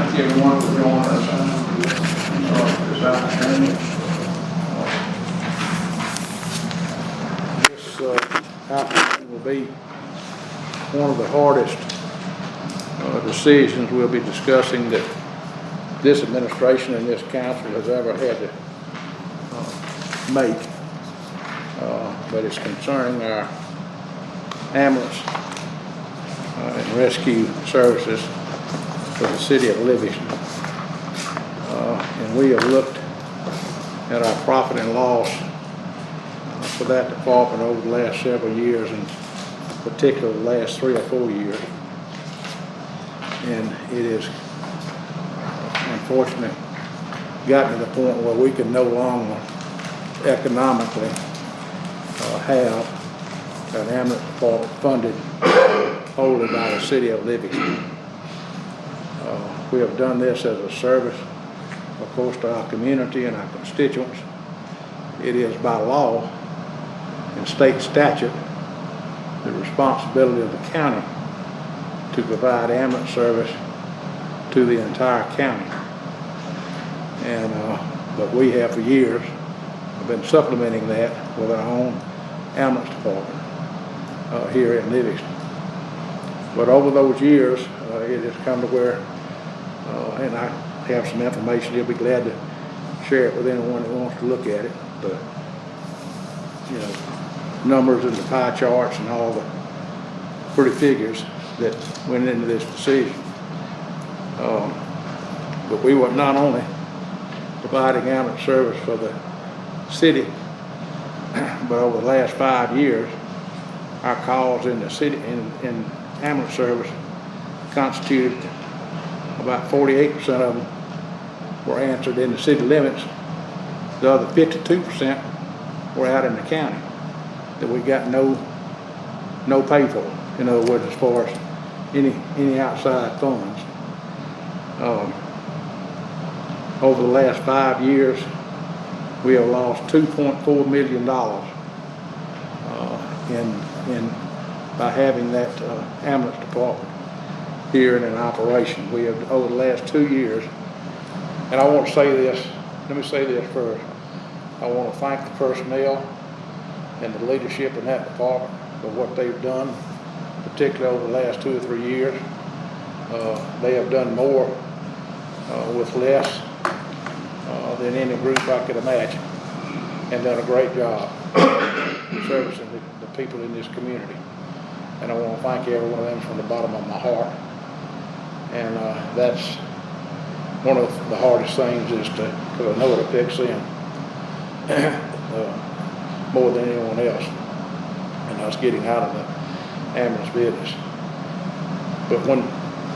thank everyone for joining us this afternoon. This afternoon will be one of the hardest decisions we'll be discussing that this administration and this council has ever had to make, but it's concerning our ambulance and rescue services for the city of Livingston. And we have looked at our profit and loss for that department over the last several years, and particularly the last 3 or 4 years. And it is unfortunately gotten to the point where we can no longer economically have an ambulance department funded wholly by the city of Livingston. We have done this as a service, of course, to our community and our constituents. It is by law and state statute the responsibility of the county to provide ambulance service to the entire county. And but we have for years been supplementing that with our own ambulance department here in Livingston. But over those years, it has come to where, and I have some information, he'll be glad to share it with anyone that wants to look at it, the numbers and the pie charts and all the pretty figures that went into this decision. But we were not only providing ambulance service for the city, but over the last 5 years, our calls in the city in ambulance service constituted about 48% of them were answered in the city limits. The other 52% were out in the county that we got no pay for. In other words, as far as any outside funds. Over the last 5 years, we have lost $2.4 million by having that ambulance department here and in operation. We have, over the last 2 years, and I want to say this, let me say this first. I want to thank the personnel and the leadership in that department for what they've done, particularly over the last 2 or 3 years. They have done more with less than any group I could imagine, and done a great job servicing the people in this community. And I want to thank every one of them from the bottom of my heart. And that's one of the hardest things, is to, because I know it affects them more than anyone else, and us getting out of the ambulance business. But when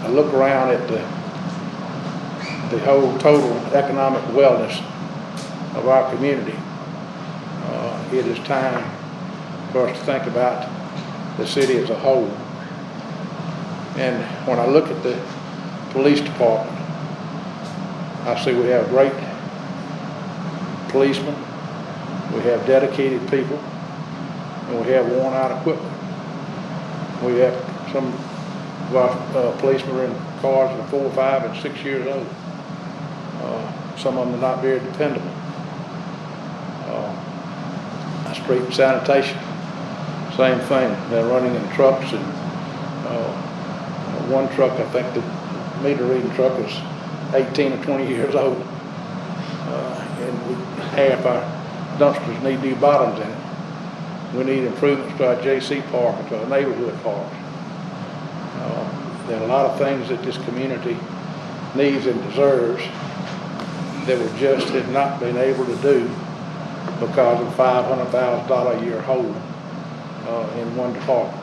I look around at the whole total economic wellness of our community, it is time for us to think about the city as a whole. And when I look at the police department, I see we have great policemen, we have dedicated people, and we have worn out equipment. We have some of our policemen are in cars that are 4, 5, and 6 years old. Some of them are not very dependable. Street sanitation, same thing. They're running in trucks, and one truck, I think the meter reading truck is 18 or 20 years old. And half our dumpsters need new bottoms in it. We need improvements to our JC park and to our neighborhood parks. There are a lot of things that this community needs and deserves that we just have not been able to do because of $500,000 a year hole in one department.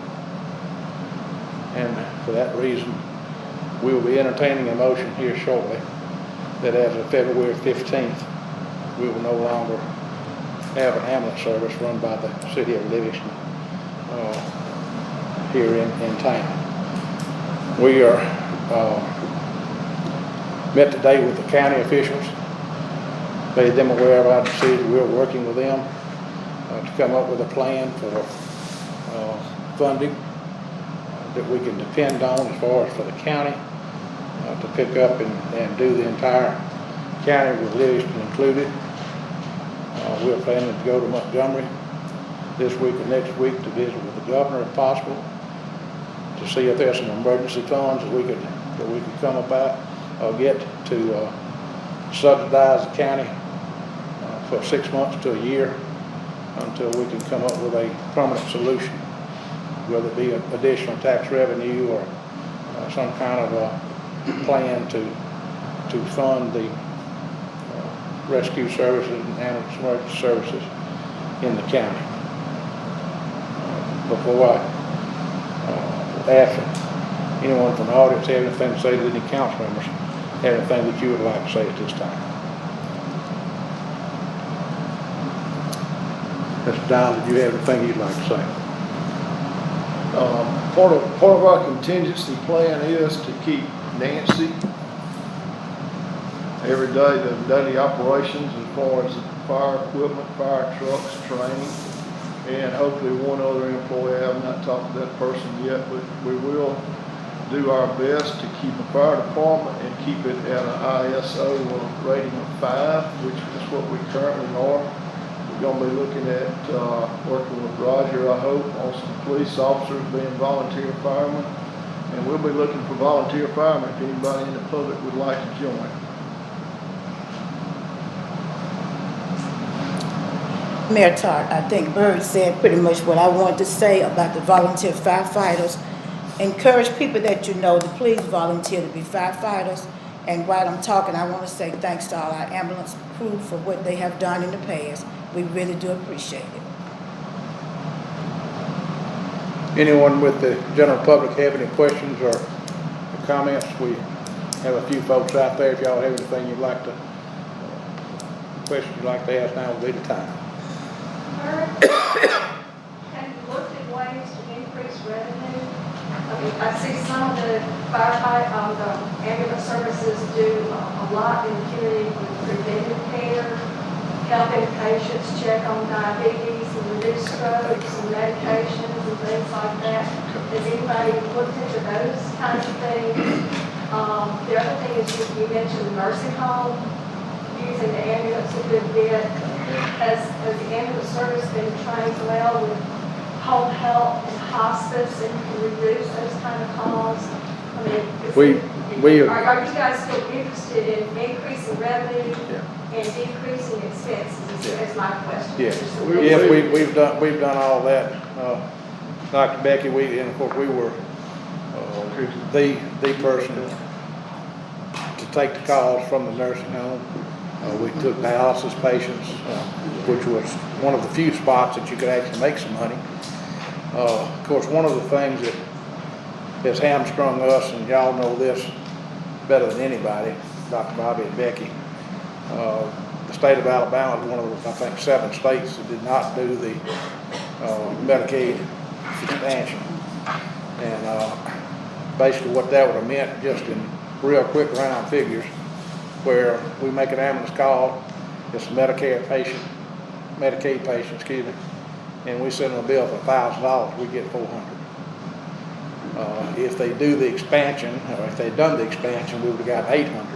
And for that reason, we will be entertaining a motion here shortly that as of February 15th, we will no longer have an ambulance service run by the city of Livingston here in town. We are met today with the county officials, made them aware of our decision. We're working with them to come up with a plan for funding that we can depend on as far as for the county to pick up and do the entire county with Livingston included. We're planning to go to Montgomery this week and next week to visit with the governor if possible, to see if there's some emergency funds that we could come about get to subsidize the county for 6 months to a year until we can come up with a permanent solution, whether it be additional tax revenue or some kind of a plan to fund the rescue services and ambulance emergency services in the county. Before I ask anyone from the audience have anything to say, to any council members have anything that you would like to say at this time? Mr. Donald, do you have anything you'd like to say? Part of our contingency plan is to keep Nancy every day, the daily operations as far as fire equipment, fire trucks, training, and hopefully one other employee. I have not talked to that person yet, but we will do our best to keep the fire department and keep it at an ISO rating of 5, which is what we currently are. We're going to be looking at working with Roger, I hope, on some police officers being volunteer firemen, and we'll be looking for volunteer firemen if anybody in the public would like to join. Mayor Tartt, I think Bird said pretty much what I wanted to say about the volunteer firefighters. Encourage people that you know to please volunteer to be firefighters. And while I'm talking, I want to say thanks to all our ambulance crew for what they have done in the past. We really do appreciate it. Anyone with the general public have any questions or comments? We have a few folks out there. If y'all have anything you'd like to, questions you'd like to ask, now will be the time. Have you looked at ways to increase revenue? I mean, I see some of the firefight, the ambulance services do a lot in the community with preventive care, helping patients check on diabetes and reduce strokes and medications and things like that. Has anybody looked into those kinds of things? The other thing is you mentioned the nursing home, using the ambulance a good bit. Has the ambulance service been trained well with home health and hospice and can reduce those kind of calls? I mean, are you guys still interested in increasing revenue and decreasing expenses? Is my question. Yes, we've done all that. Dr. Becky, and of course we were the person to take the calls from the nursing home. We took dialysis patients, which was one of the few spots that you could actually make some money. Of course, one of the things that has hamstrung us, and y'all know this better than anybody, Dr. Bobby and Becky, the state of Alabama is one of the, I think, 7 states that did not do the Medicaid expansion. And basically what that would have meant, just in real quick round figures, where we make an ambulance call, it's a Medicaid patient, and we send them a bill for $1,000, we get $400. If they do the expansion, or if they'd done the expansion, we would have got $800.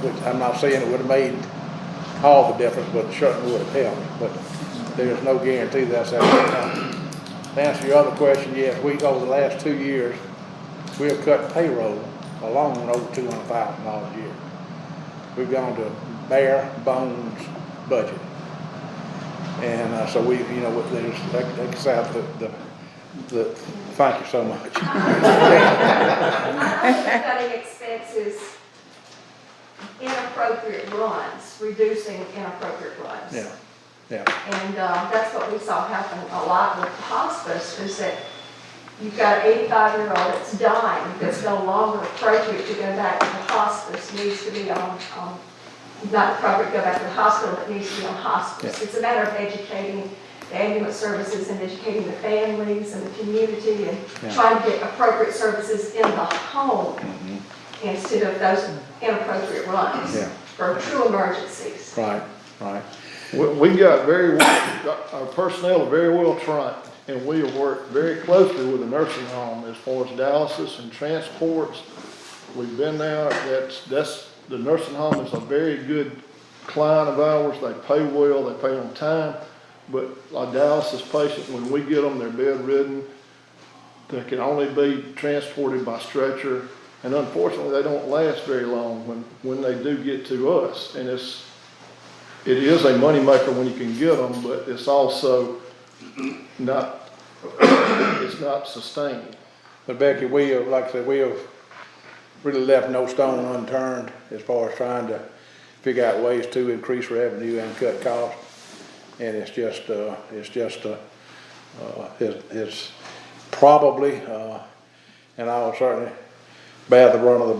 Which I'm not saying it would have made all the difference, but it certainly would have helped. But there's no guarantee that's ever going to happen. To answer your other question, yes, over the last 2 years, we have cut payroll alone over $200,000 a year. We've gone to bare bones budget. And so we, there's, like I said, thank you so much. Cutting expenses, inappropriate runs, reducing inappropriate runs. Yeah. And that's what we saw happen a lot with hospice, is that you've got an 85-year-old that's dying, that's no longer appropriate to go back to the hospice, needs to be on not appropriate to go back to the hospital, but needs to be on hospice. Yeah. It's a matter of educating the ambulance services and educating the families and the community and trying to get appropriate services in the home instead of those inappropriate runs for true emergencies. Right. We got our personnel are very well trained, and we have worked very closely with the nursing home as far as dialysis and transports we've been there, the nursing home is a very good client of ours, they pay well, they pay on time, but our dialysis patient, when we get them, they're bedridden, they can only be transported by stretcher, and unfortunately, they don't last very long when they do get to us, and it is a moneymaker when you can get them, but it's also not, it's not sustained. But Becky, like I said, we have really left no stone unturned as far as trying to figure out ways to increase revenue and cut costs. And it's probably, and I will certainly bear the brunt of the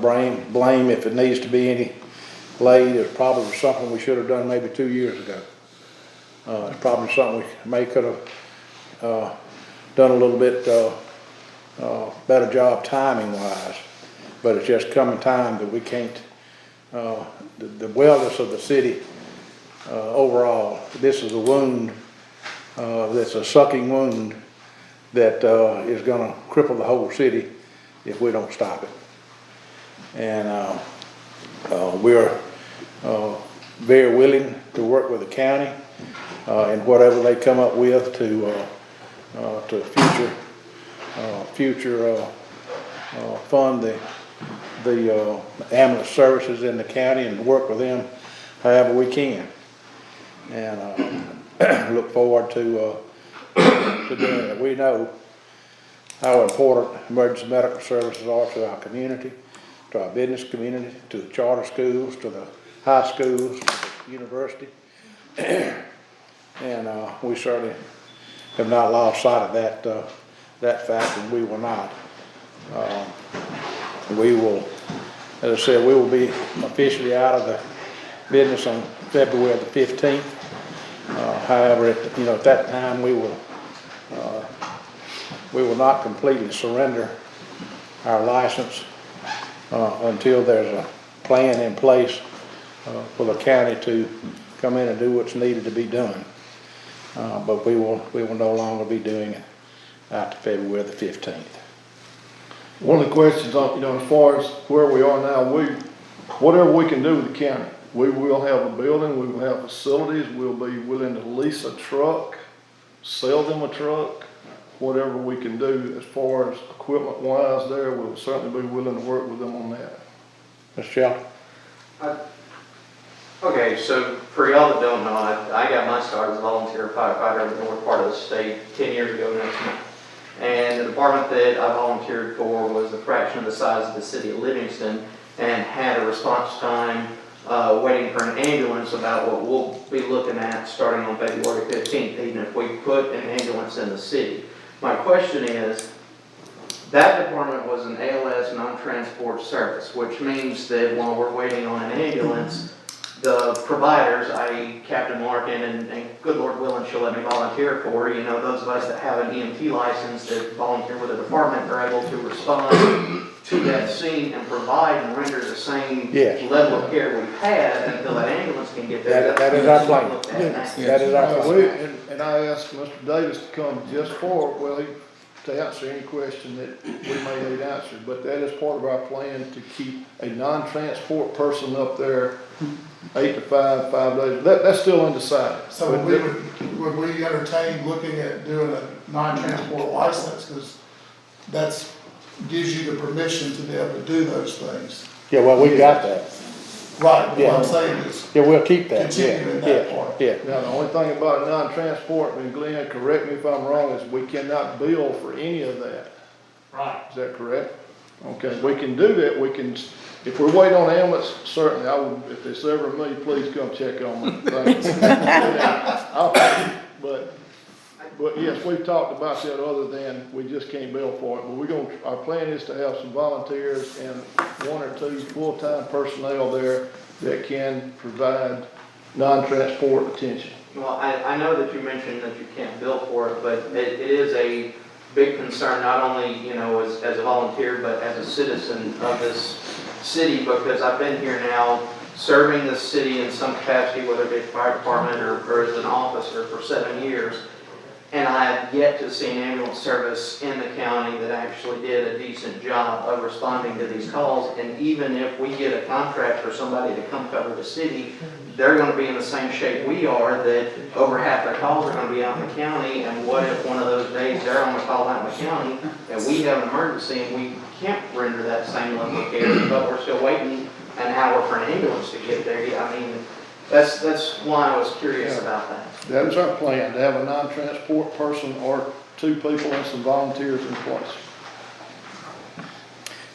blame if it needs to be any laid. It's probably something we should have done maybe 2 years ago. It's probably something we could have done a little bit better job timing wise, but it's just coming time that we can't, the wellness of the city overall, this is a wound, that's a sucking wound that is going to cripple the whole city if we don't stop it. And we're very willing to work with the county and whatever they come up with to future fund the ambulance services in the county and work with them however we can. And look forward to doing it. We know how important emergency medical services are to our community, to our business community, to the charter schools, to the high schools, to the university. And we certainly have not lost sight of that fact, and we will not. We will, as I said, we will be officially out of the business on February the 15th. However, at that time we will not completely surrender our license until there's a plan in place for the county to come in and do what's needed to be done. But we will no longer be doing it after February the 15th. One of the questions, as far as where we are now, whatever we can do with the county, we will have a building, we will have facilities, we'll be willing to lease a truck, sell them a truck, whatever we can do as far as equipment wise there, we'll certainly be willing to work with them on that. Mr. Shelton? Okay, so for y'all that don't know, I got my start as a volunteer firefighter in the north part of the state 10 years ago next month. And the department that I volunteered for was a fraction of the size of the city of Livingston and had a response time waiting for an ambulance about what we'll be looking at starting on February 15th, even if we put an ambulance in the city. My question is, that department was an ALS non-transport service, which means that while we're waiting on an ambulance, the providers, i.e. Captain Larkin, and good Lord willing, she'll let me volunteer for, those of us that have an EMT license that volunteer with the department are able to respond to that scene and provide and render the same level of care we've had until that ambulance can get there. That is our plan. That is our plan. And I asked Mr. Davis to come just to answer any question that we may need answered, but that is part of our plan to keep a non-transport person up there 8 to 5 days. That's still undecided. So would we entertain looking at doing a non-transport license, because that's gives you the permission to be able to do those things. Yeah, well, we got that. Right, but what I'm saying is we'll keep that. continue in that part. Yeah. Now, the only thing about a non-transport, and Glenn, correct me if I'm wrong, is we cannot bill for any of that. Right. Is that correct? Okay, we can do that. We can, if we're waiting on ambulance, certainly I would, if it's ever me, please come check on me. But yes, we've talked about that other than we just can't bill for it. But our plan is to have some volunteers and 1 or 2 full-time personnel there that can provide non-transport attention. Well, I know that you mentioned that you can't bill for it, but it is a big concern, not only, as a volunteer, but as a citizen of this city, because I've been here now serving the city in some capacity, whether it be fire department or as an officer for 7 years. And I have yet to see an ambulance service in the county that actually did a decent job of responding to these calls. And even if we get a contract for somebody to come cover the city, they're gonna be in the same shape we are, that over half their calls are gonna be out in the county. And what if one of those days they're on a call out in the county and we have an emergency and we can't render that same level of care, but we're still waiting an hour for an ambulance to get there? I mean, that's why I was curious about that. That is our plan, to have a non-transport person or 2 people and some volunteers in place.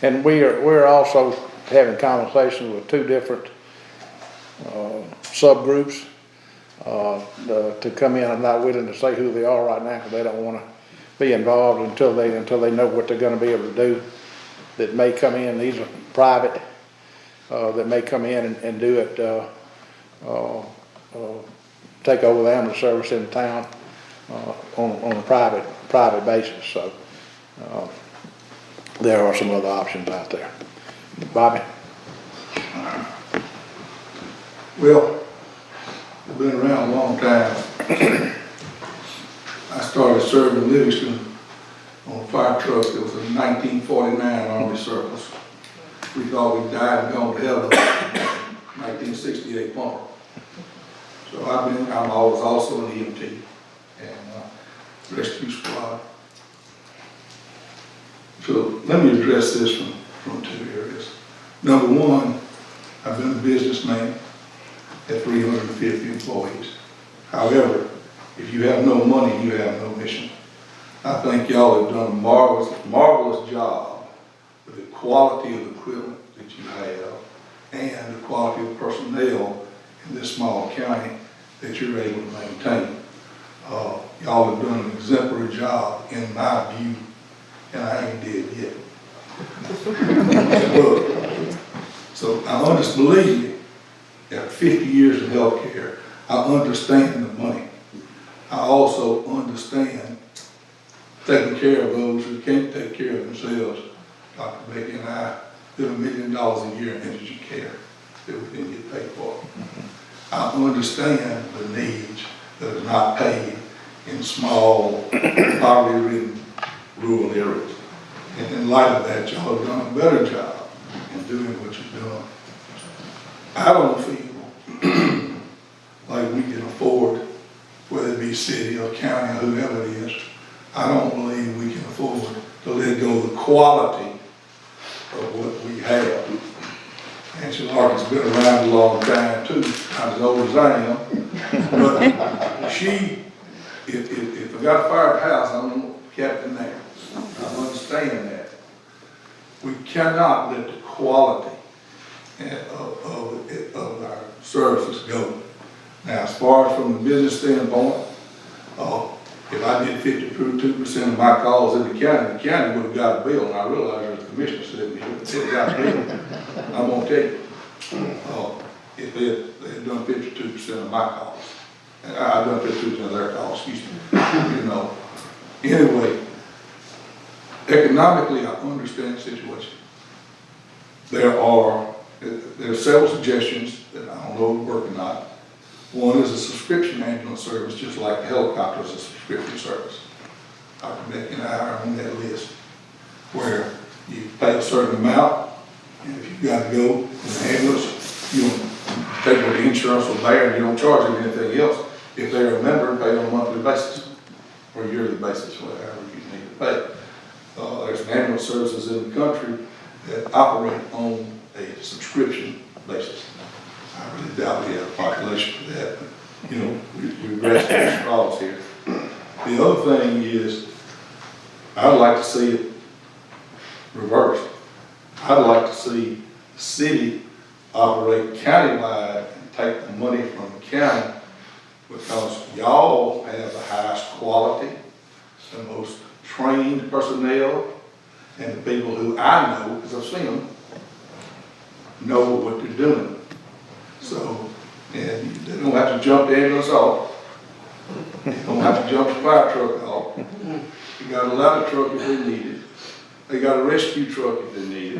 And we're also having conversations with 2 different subgroups to come in. I'm not willing to say who they are right now because they don't want to be involved until they know what they're going to be able to do. That may come in. These are private. That may come in and do it. Take over the ambulance service in the town on a private basis. So there are some other options out there. Bobby? Well, I've been around a long time. I started serving Livingston on a fire truck. It was a 1949 Army surplus. We thought we died and gone to heaven. 1968 pumper. So I was also an EMT and rescue squad. So let me address this from 2 areas. Number one, I've been a businessman at 350 employees. However, if you have no money, you have no mission. I think y'all have done a marvelous job with the quality of equipment that you have and the quality of personnel in this small county that you're able to maintain. Y'all have done an exemplary job in my view, and I ain't dead yet. So I honestly believe after 50 years of healthcare, I understand the money. I also understand taking care of those who can't take care of themselves. Dr. Becky and I live $1 million a year in indigent care that we didn't get paid for. I understand the needs that are not paid in small, poverty-ridden rural areas. And in light of that, y'all have done a better job in doing what you're doing. I don't feel like we can afford, whether it be city or county or whoever it is, I don't believe we can afford to let go of the quality of what we have. Angela Larkin's been around a long time too, not as old as I am. But if I got a fire house, I'm captain there. I understand that. We cannot let the quality of our services go. Now, as far as from the business standpoint, if I did 52% of my calls in the county would have got a bill, and I realize there's a commissioner sitting here that got a bill. I'm gonna tell you, if they had done 52% of my calls, and I've done 52% of their calls, excuse me, Anyway, economically, I understand the situation. There are several suggestions that I don't know if work or not. One is a subscription ambulance service, just like the helicopter is a subscription service. Dr. Becky and I are on that list, where you pay a certain amount, and if you've got to go in the ambulance, you don't take what the insurance will bear, and you don't charge them anything else. If they're a member, pay on a monthly basis, or yearly basis, whatever you need to pay. There's ambulance services in the country that operate on a subscription basis. I really doubt we have a population for that, but we rest those straws here. The other thing is, I'd like to see it reversed. I'd like to see the city operate countywide and take the money from the county, because y'all have the highest quality, the most trained personnel, and the people who I know, because I've seen them, know what they're doing. So, and they don't have to jump the ambulance off. They don't have to jump the fire truck off. They got a ladder truck if they need it. They got a rescue truck if they need it.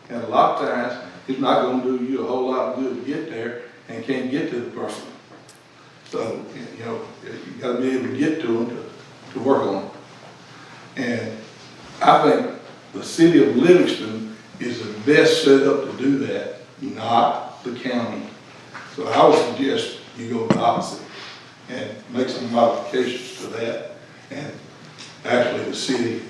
And a lot of times, it's not going to do you a whole lot of good to get there and can't get to the person. So, you got to be able to get to them to work on. And I think the city of Livingston is the best set up to do that, not the county. So I would suggest you go the opposite and make some modifications to that. And actually the city,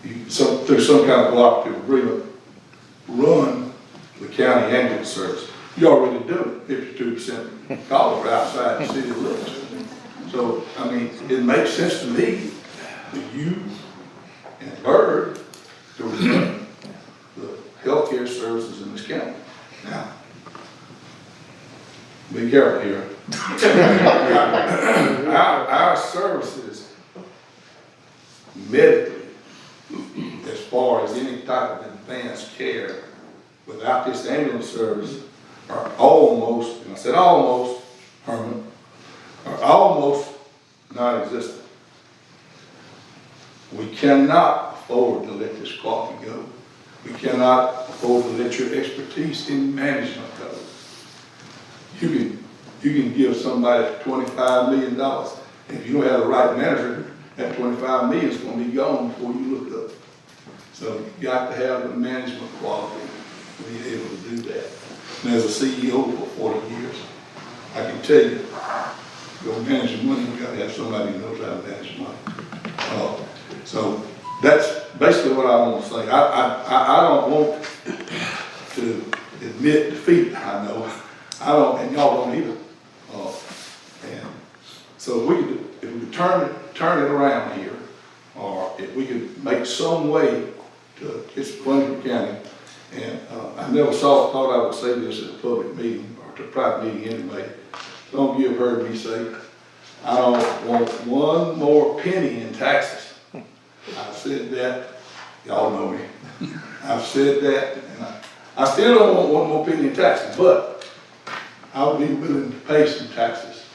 through some kind of cooperative agreement, run the county ambulance service. You already do it, 52% calls are outside the city of Livingston. So, I mean, it makes sense to me that you and Bird to run the healthcare services in this county. Now, be careful here. Our services medically, as far as any type of advanced care, without this ambulance service, are almost, and I said almost, Herman, are almost non-existent. We cannot afford to let this quality go. We cannot afford to let your expertise in management go. You can give somebody $25 million, and if you don't have the right manager, that $25 million is going to be gone before you look up. So you've got to have the management quality to be able to do that. And as a CEO for 40 years, I can tell you, go manage money, you've got to have somebody who knows how to manage money. So that's basically what I want to say. I don't want to admit defeat, I know. I don't, and y'all don't either. And so if we could turn it around here, or if we could make some way to get Columbia County, and I never thought I would say this at a public meeting, or to a private meeting anyway. Some of you have heard me say, I don't want one more penny in taxes. I've said that, y'all know me. I've said that, and I still don't want one more penny in taxes, but I would be willing to pay some taxes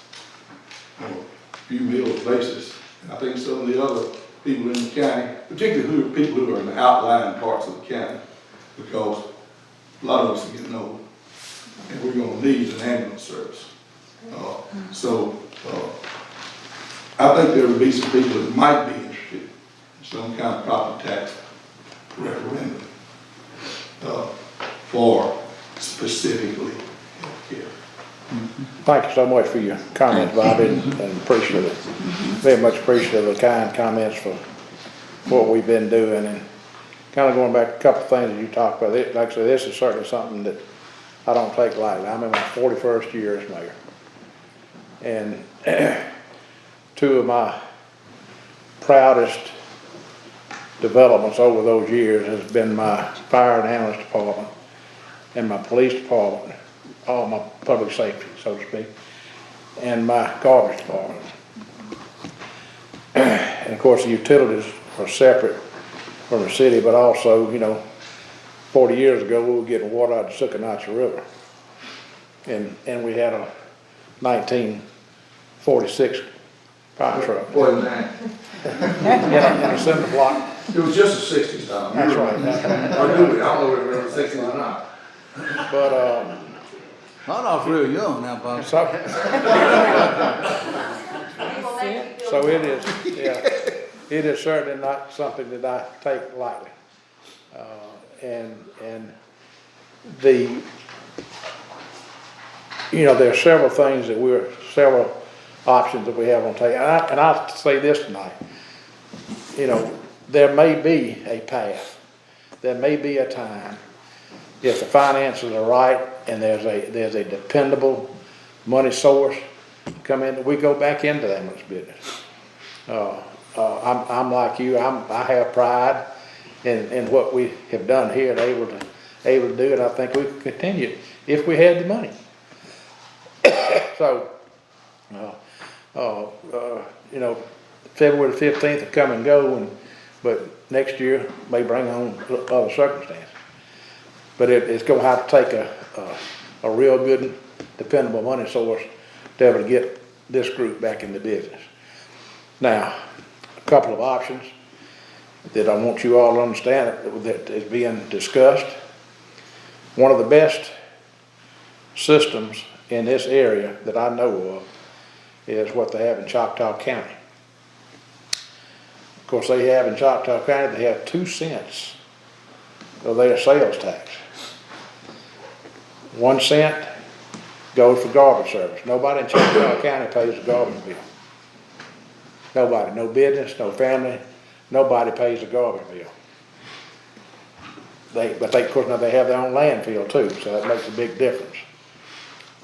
on a few meals basis. And I think some of the other people in the county, particularly people who are in the outlying parts of the county, because a lot of us are getting old, and we're going to need an ambulance service. I think there would be some people that might be interested in some kind of property tax referendum for specifically healthcare. Thank you so much for your comments, Bobby, and appreciate it. Very much appreciate the kind comments for what we've been doing, and kind of going back to a couple of things that you talked about. Like I said, this is certainly something that I don't take lightly. I'm in my 41st year as mayor, and two of my proudest developments over those years has been my fire and ambulance department and my police department, all my public safety, so to speak, and my garbage department. And of course, the utilities are separate from the city, but also, 40 years ago, we were getting water out of the Succonacha River. And we had a 1946 fire truck. Wasn't that? In a cinder block. It was just the 60s, Tom. That's right. I don't know if it was the 60s or not. But, I was real young now, Bob. so So it is, yeah, it is certainly not something that I take lightly. And there are several things several options that we have on the table. And I'll say this tonight, there may be a path, there may be a time, if the finances are right and there's a dependable money source come in, we go back into that much business. I'm like you, I have pride in what we have done here and able to do it. I think we could continue if we had the money. So, February the 15th will come and go, but next year may bring on other circumstances. But it's going to have to take a real good, dependable money source to be able to get this group back into business. Now, a couple of options that I want you all to understand that is being discussed. One of the best systems in this area that I know of is what they have in Choctaw County. course, they have in Choctaw County, they have 2 cents of their sales tax. 1 cent goes for garbage service. Nobody in Choctaw County pays a garbage bill. Nobody, no business, no family, nobody pays a garbage bill. But of course, now they have their own landfill too, so that makes a big difference.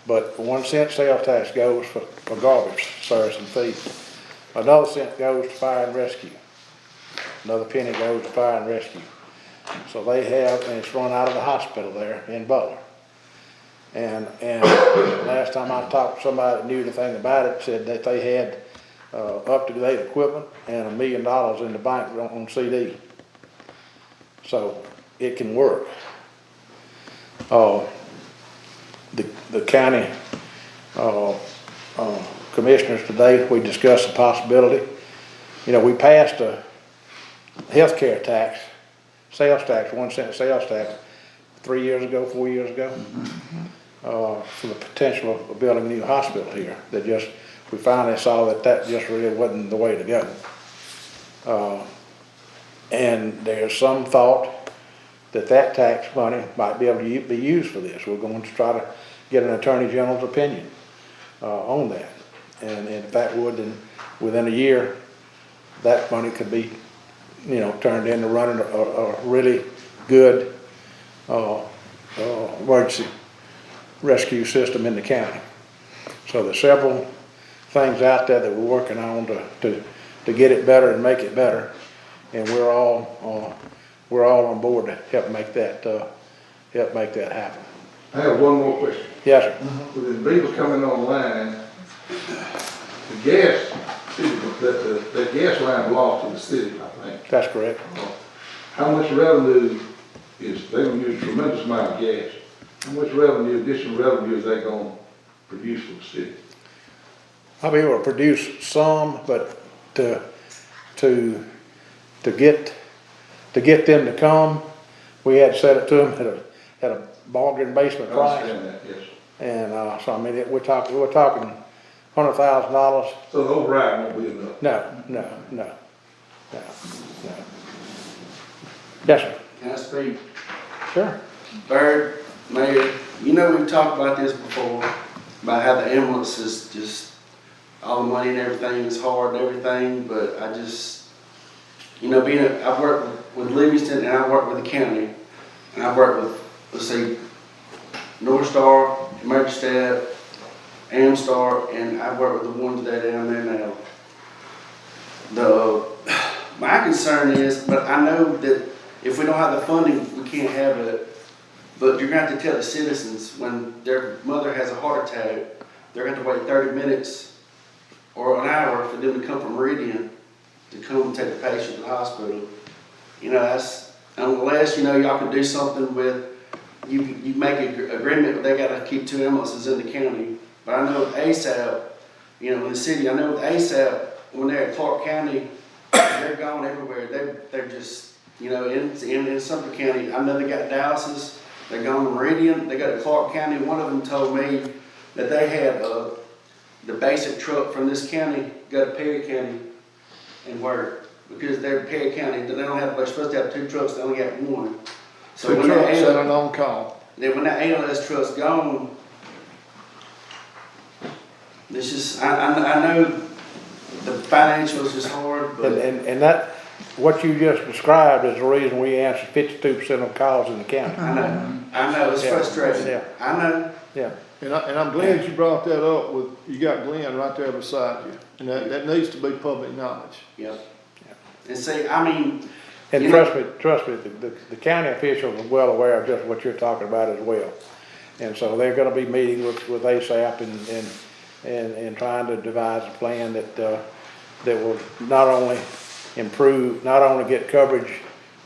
But 1 cent sales tax goes for garbage service and fees. Another cent goes to fire and rescue. Another penny goes to fire and rescue. So they have, and it's run out of the hospital there in Butler. And last time I talked to somebody that knew anything about it, said that they had up-to-date equipment and $1 million in the bank on CD. So it can work. The county commissioners today, we discussed the possibility. You know, we passed a healthcare tax, sales tax, 1 cent sales tax 4 years ago, for the potential of building a new hospital here. We finally saw that just really wasn't the way to go. And there's some thought that tax money might be able to be used for this. We're going to try to get an attorney general's opinion on that. And if that would, then within a year, that money could be, you know, turned into running a really good emergency rescue system in the county. So there's several things out there that we're working on to get it better and make it better, and we're all on board to help make that happen. I have one more question. Yes, sir. With the people coming online, the gas line belongs to the city, I think. That's correct. How much revenue they gonna use a tremendous amount of gas. How much additional revenue is that gonna produce for the city? I'll be able to produce some, but to get them to come, we had to set it to them at a bargain basement I price. understand that, yes. And so I mean, we're talking $100,000. So the override won't be enough? No. Yes, sir. Can I speak? Sure. Bird, Mayor, you know we've talked about this before, about how the ambulances just, all the money and everything is hard and everything, but I just, you know, I've worked with Livingston and I worked with the county, and I've worked with, let's see, North Star, Emergency Staff, Amstar, and I've worked with the ones that are down there now. My concern is, but I know that if we don't have the funding, we can't have it, but you're going to have to tell the citizens when their mother has a heart attack, they're going to have to wait 30 minutes or an hour for them to come from Meridian to come and take the patient to the hospital. You know, that's, unless, you know, y'all can do something with, you make an agreement, but they got to keep 2 ambulances in the county. But I know with ASAP, you know, in the city, I know with ASAP, when they're at Clark County, they're gone everywhere. They're just, you know, in Sumter County, I know they got dialysis, they're gone to Meridian, they go to Clark County. One of them told me that they had the basic truck from this county go to Perry County and work, because they're Perry County, they're supposed to have 2 trucks, they only got 1. So Two when trucks that that are on call. then when that ALS truck's gone, it's just, I know the financials is hard, but And that, what you just described is the reason we answer 52% of calls in the county. I know, it's Yeah. frustrating. Yeah. I know. Yeah. And I'm glad you brought that up you got Glenn right there beside you. And that needs to be public knowledge. Yep. And see, I mean, And you trust me, the county officials are well aware of just what you're talking about as well. And so they're gonna be meeting with ASAP and trying to devise a plan that will not only get coverage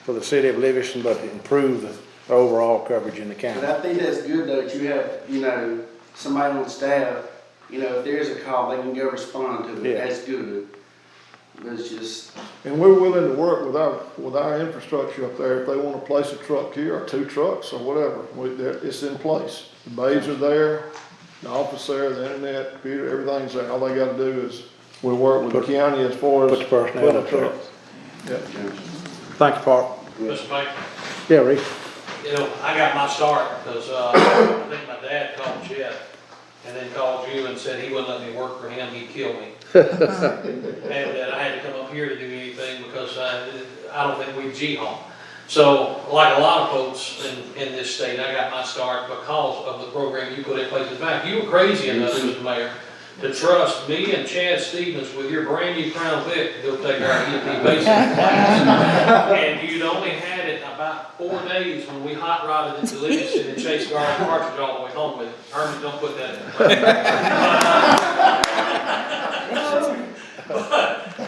for the city of Livingston, but improve the overall coverage in the but county. I think that's good though, that you have, you know, somebody on staff, you know, if there's a call, they can go respond to it. Yeah. That's good. But it's just, And we're willing to work with our infrastructure up there. If they want to place a truck here or 2 trucks or whatever, it's in place. The bays are there, the office there, the internet, computer, everything's there. All they gotta do is, we'll work with the county as far as Put the personnel putting up there. trucks. Thank you, Park. Mr. Mayor, Yeah, Rick. you know, I got my start because, I think my dad called Jeff and then called you and said he wouldn't let me work for him, he'd kill me. And that I had to come up here to do anything because I don't think we'd G-Home. So, like a lot of folks in this state, I got my start because of the program you put in place. In fact, you were crazy enough, Mr. Mayor, to trust me and Chad Stevens with your brand new Crown Vic to go take our EMT basic class. And you'd only had it about 4 days when we hot rodded it to Livingston and chased Garland Partridge all the way home with it. Herman, don't put that in. But,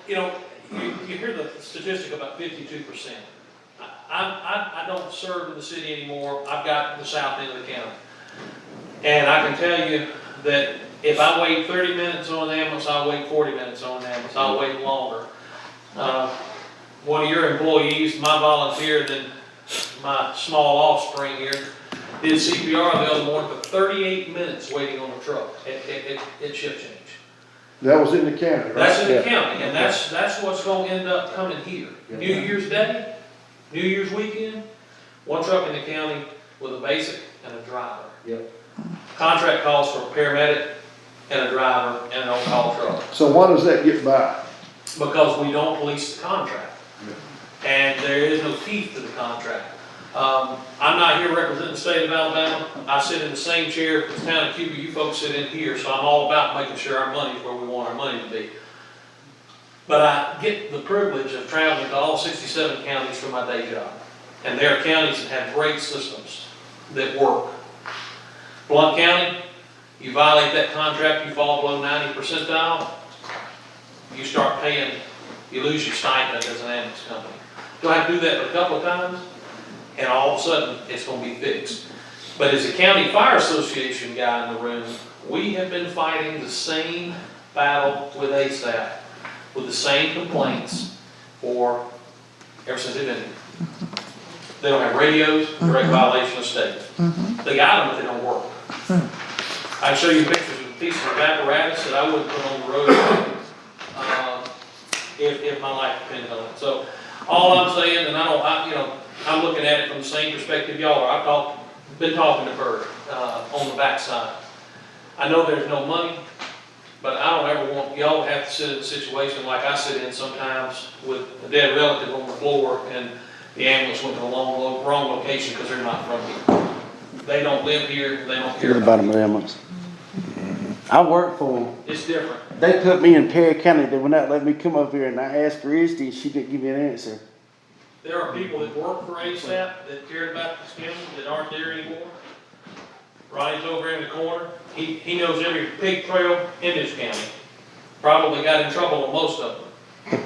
you know, you hear the statistic about 52%. I don't serve in the city anymore. I've got the south end of the county. And I can tell you that if I wait 30 minutes on an ambulance, I'll wait 40 minutes on an ambulance. I'll wait longer. One of your employees, my volunteer, then my small offspring here, did CPR the other morning for 38 minutes waiting on a truck at shift change. That was in the county, right? That's in the county, and that's what's gonna end up coming here. New Year's Day, New Year's weekend, one truck in the county with a basic and a driver. Yep. Contract calls for a paramedic and a driver and an on-call truck. So why does that get by? Because we don't police the contract. And there is no teeth to the contract. I'm not here representing the state of Alabama. I sit in the same chair for the town of Cuba. You folks sit in here, so I'm all about making sure our money is where we want our money to be. But I get the privilege of traveling to all 67 counties for my day job. And there are counties that have great systems that work. Blount County, you violate that contract, you fall below 90 percentile, you start paying, you lose your stipend as an ambulance company. You'll have to do that a couple of times, and all of a sudden, it's going to be fixed. But as a county fire association guy in the room, we have been fighting the same battle with ASAP, with the same complaints ever since they've been here. They don't have radios, direct violation of state. They got them, but they don't work. I can show you pictures of pieces of apparatus that I wouldn't put on the road if my life depended on it. So all I'm saying, and I'm looking at it from the same perspective y'all are. I've been talking to Bert on the backside. I know there's no money, but I don't ever want y'all to have to sit in a situation like I sit in sometimes with a dead relative on the floor and the ambulance went to the wrong location because they're not from here. They don't live here, they don't care about the ambulance. I work for them. It's different. They put me in Perry County. They would not let me come up here, and I asked for Izzy, and she didn't give me an answer. There are people that work for ASAP that cared about this county that aren't there anymore. Ronnie's over in the corner. He knows every pig trail in this county. Probably got in trouble on most of them.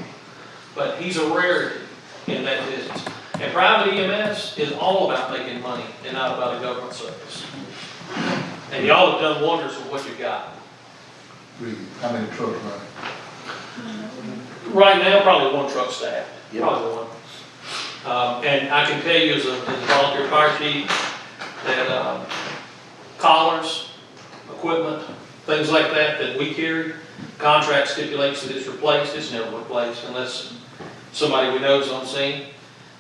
But he's a rarity in that business. And private EMS is all about making money and not about a government service. And y'all have done wonders with what you've got. How many trucks running? Right now, probably one truck staff. Yep. Probably one. And I can tell you as a volunteer fire chief that collars, equipment, things like that we carry, contract stipulates that it's replaced. It's never replaced unless somebody we know is on scene.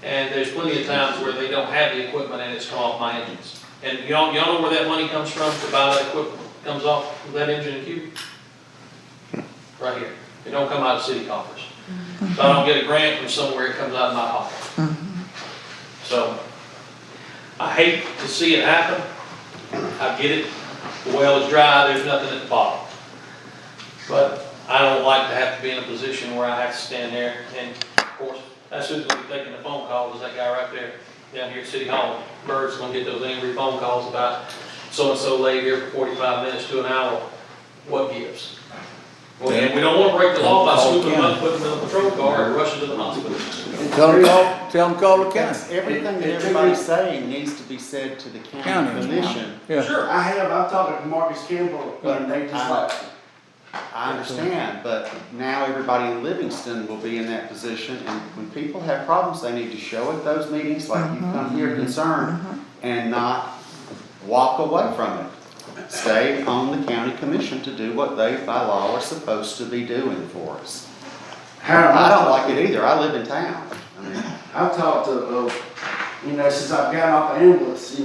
And there's plenty of times where they don't have the equipment and it's come off my engines. And y'all know where that money comes from to buy that equipment? It comes off that engine in Cuba? Right here. It don't come out of city coffers. So I don't get a grant from somewhere, it comes out of my pocket. So, I hate to see it happen. I get it. The well is dry, there's nothing at the bottom. But I don't like to have to be in a position where I have to stand there. And of course, that's who's going to be taking the phone calls, is that guy right there down here at City Hall. Bird's going to get those angry phone calls about so-and-so late here for 45 minutes to an hour. What gives? Well, and we don't want to break the law by scooping them up, putting them in a patrol car and rushing to the hospital. Tell them call the county. Everything that everybody's saying needs to be said to the county commission. Yeah. Sure. I've talked to Marcus Campbell, and they just like, I understand, but now everybody in Livingston will be in that position, and when people have problems, they need to show at those meetings, like you come here concerned, and not walk away from it. Stay on the county commission to do what they by law are supposed to be doing for us. I don't like it either, I live in town. I mean, I've talked to, since I've gotten off the ambulance,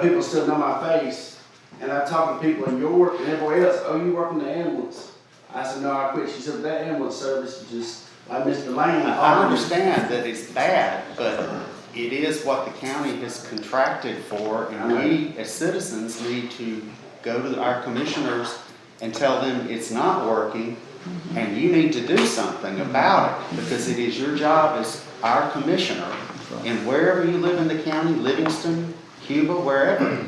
people still know my face. And I've talked to people in York and everywhere else, oh, you work in the ambulance? I said, no, I quit. She said, that ambulance service is just, like Mr. Lane. I understand that it's bad, but it is what the county has contracted for, and we, as citizens, need to go to our commissioners and tell them it's not working, and you need to do something about it, because it is your job as our commissioner, and wherever you live in the county, Livingston, Cuba, wherever,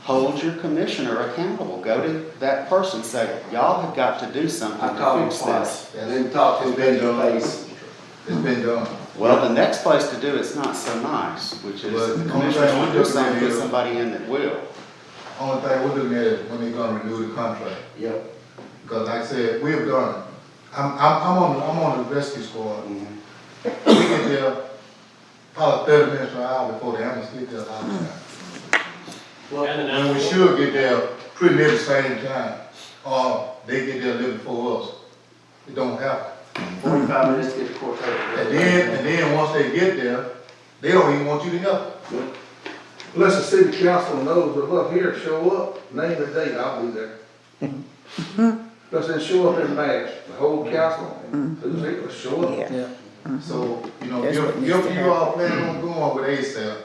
hold your commissioner accountable. Go to that person, say, y'all have got to do something I to called him fix twice, this. and then talked to his face. It's been done. Well, the next place to do it's not so nice, which is But the the only commissioners thing will we do do something, put is- somebody in that will. Only thing we're looking at is when they're gonna renew the contract. Yep. Because like I said, we have done it. I'm on the rescue squad. We get there probably 30 minutes or an hour before the ambulance get there a lot of times. And we should get there pretty near the same time, or they get there a little before us. It don't happen. 45 minutes to get the court tape. And then once they get there, they don't even want you to help. Unless the city council knows that, look, here, show up, name the date, I'll be there. Let's then show up in mass, the whole council, who's able to show up. Yeah. So, That's what needs if to you all plan on going with ASAP,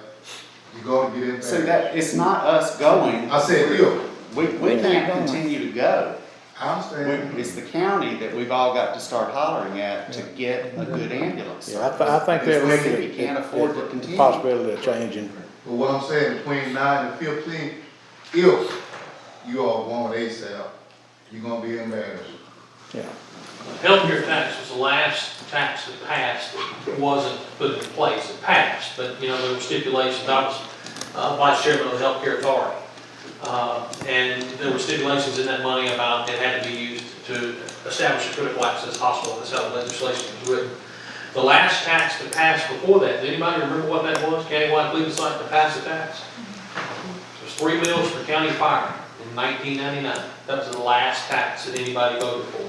you're gonna get in So there. that, it's not us going, I said, if, we can't continue to go. I understand. It's the county that we've all got to start hollering at to get a good ambulance. Yeah, I think that The would city be can't afford to a continue. possibility of changing. But what I'm saying, between 9 and 15, if you all want ASAP, you're gonna be embarrassed. Yeah. Healthcare tax was the last tax that passed, that wasn't put in place, it passed, but, there were stipulations. I was vice chairman of the healthcare authority. And there were stipulations in that money about it had to be used to establish a critical access hospital. That's how the legislation was written. The last tax that passed before that, does anybody remember what that was? Countywide cleaning site to pass a tax? It was 3 mills for county fire in 1999. That was the last tax that anybody voted for.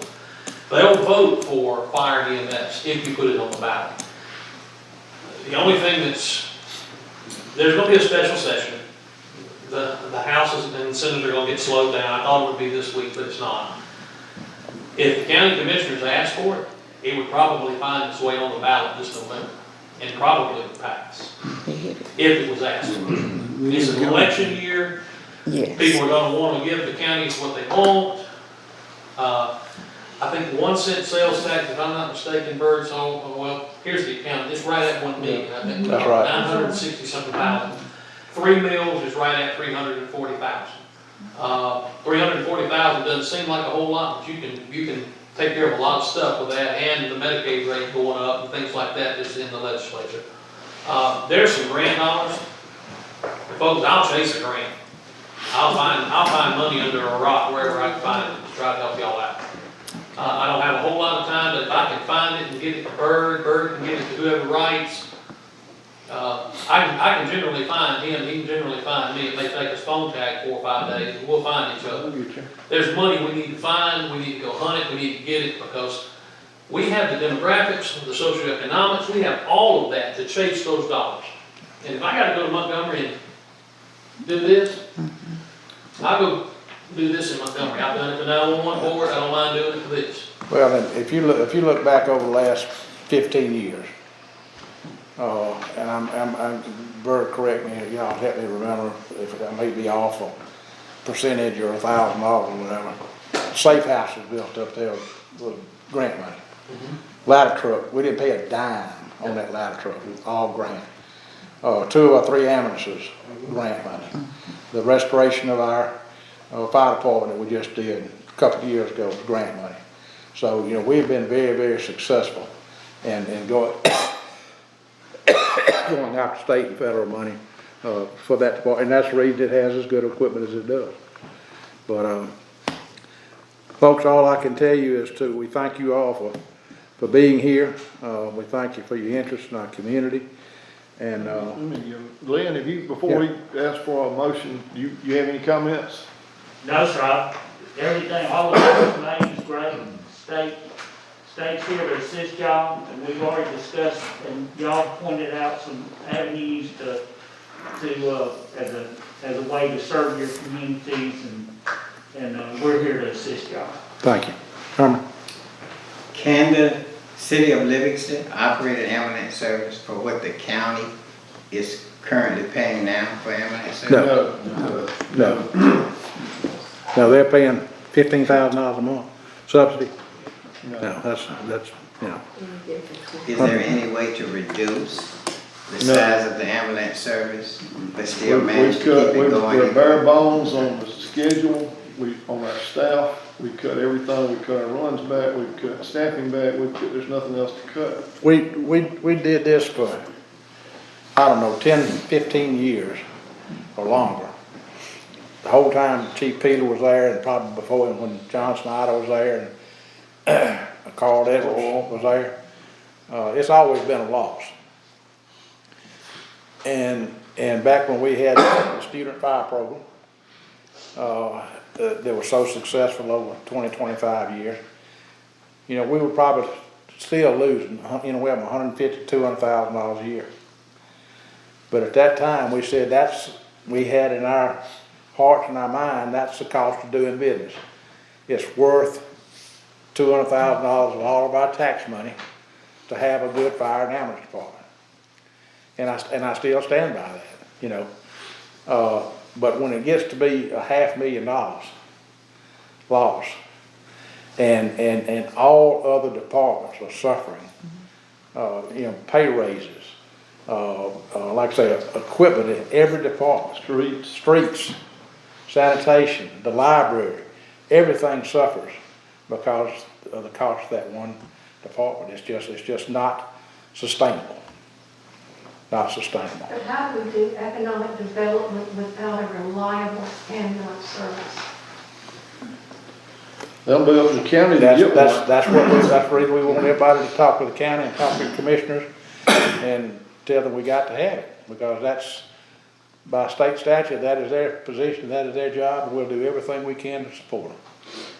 They'll vote for fire and EMS if you put it on the ballot. The only thing there's going to be a special session. The Houses and the Senate are going to get slowed down. I thought it would be this week, but it's not. If the county commissioners asked for it, it would probably find its way on the ballot this November and probably pass if it was asked for. It's an election year. Yes. People are going to want to give the counties what they want. I think 1 cent sales tax, if I'm not mistaken, Bird, here's the account, it's right at 1 million, I think. That's right. 960 something thousand. 3 mills is right at 340,000. 340,000 doesn't seem like a whole lot, but you can take care of a lot of stuff with that, and the Medicaid rate going up and things like that that's in the legislature. There's some grant dollars. Folks, I'll chase a grant. I'll find money under a rock wherever I can find it to try to help y'all out. I don't have a whole lot of time, but if I can find it and get it to Bird can get it to whoever writes. I can generally find him, he can generally find me. It may take us phone tag 4 or 5 days, but we'll find each other. There's money we need to find, we need to go hunt it, we need to get it, because we have the demographics, the socioeconomics, we have all of that to chase those dollars. And if I gotta go to Montgomery and do this, I'll go do this in Montgomery. I've done it for 911 board, I don't mind doing it for this. Well, and if you look back over the last 15 years, and I'm Bert, correct me, y'all help me remember if I may be off a percentage or $1,000 or whatever. Safe house was built up there with grant money. Ladder truck, we didn't pay a dime on that ladder truck, it was all grant. 2 or 3 ambulances, grant money. The restoration of our fire department that we just did a couple of years ago was grant money. So, we've been very, very successful in going out state and federal money for that department, and that's the reason it has as good equipment as it does. But folks, all I can tell you is we thank you all for being here. We thank you for your interest in our community. And Lynn, before we ask for a motion, you have any comments? No, sir, everything, all the information is great, state's here to assist y'all, and we've already discussed, and y'all pointed out some avenues as a way to serve your communities, and we're here to assist y'all. Thank you. Herman? Can the city of Livingston operate an ambulance service for what the county is currently paying now for ambulance service? No. No, they're paying $15,000 a month subsidy. No, that's, you know. Is there any way to reduce the size of the ambulance service, but still manage to keep it going? We're bare bones on the schedule, on our staff, we cut everything, we cut our runs back, we cut staffing back, there's nothing else to cut. We did this for, I don't know, 10, 15 years or longer. The whole time Chief Peeler was there, and probably before him when John Snyder was there, and Carl Edwards was there. It's always been a loss. And back when we had the student fire program, that was so successful over 20, 25 years, you know, we were probably still losing, you know, we have $150,000 to $200,000 a year. But at that time, we said we had in our hearts and our mind, that's the cost of doing business. It's worth $200,000 of all of our tax money to have a good fire and ambulance department. And I still stand by that, you know. But when it gets to be $500,000 loss, and all other departments are suffering, you know, pay raises, like I say, equipment in every department, streets, sanitation, the library, everything suffers because of the cost of that one department. It's just not sustainable. Not sustainable. But how do we do economic development without a reliable ambulance service? They'll be up to the county to get one. That's the reason we want everybody to talk with the county and talk with the commissioners and tell them we got to have it, because that's, by state statute, that is their position, that is their job, and we'll do everything we can to support them.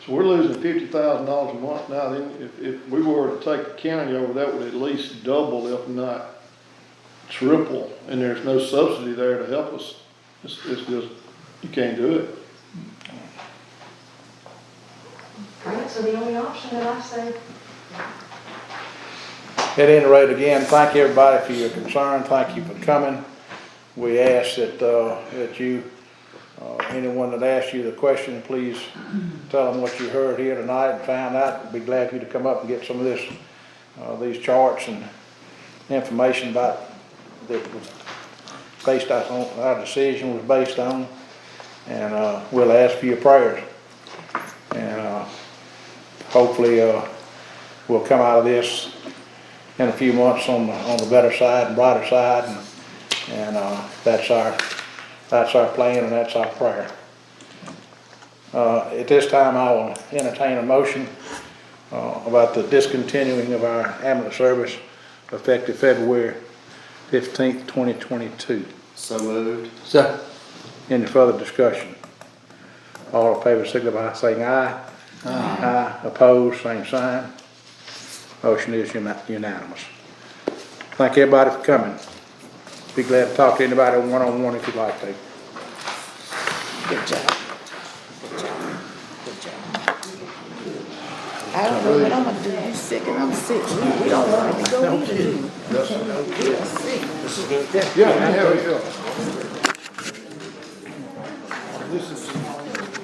So we're losing $50,000 a month now. Then if we were to take the county over, that would at least double, if not triple, and there's no subsidy there to help us. It's just, you can't do it. Grants are the only option that I see. At any rate, again, thank everybody for your concern. Thank you for coming. We ask that you, anyone that asks you the question, please tell them what you heard here tonight and found out. We'd be glad for you to come up and get some of this, these charts and information about that was based on our decision was based on, and we'll ask for your prayers, and hopefully we'll come out of this in a few months on the better side and brighter side, and that's our plan and that's our prayer. At this time, I will entertain a motion about the discontinuing of our ambulance service effective February 15th, 2022. So moved. Second. Any further discussion? All in favor signify by saying aye. Aye. Opposed, same sign. Motion is unanimous. Thank everybody for coming. Be glad to talk to anybody one-on-one if you'd like to. Good job. Good job. Good job. I don't know what I'm gonna do. You sick and I'm sick. We don't want it to go either, do we? We are sick. Yeah, yeah, we go. This is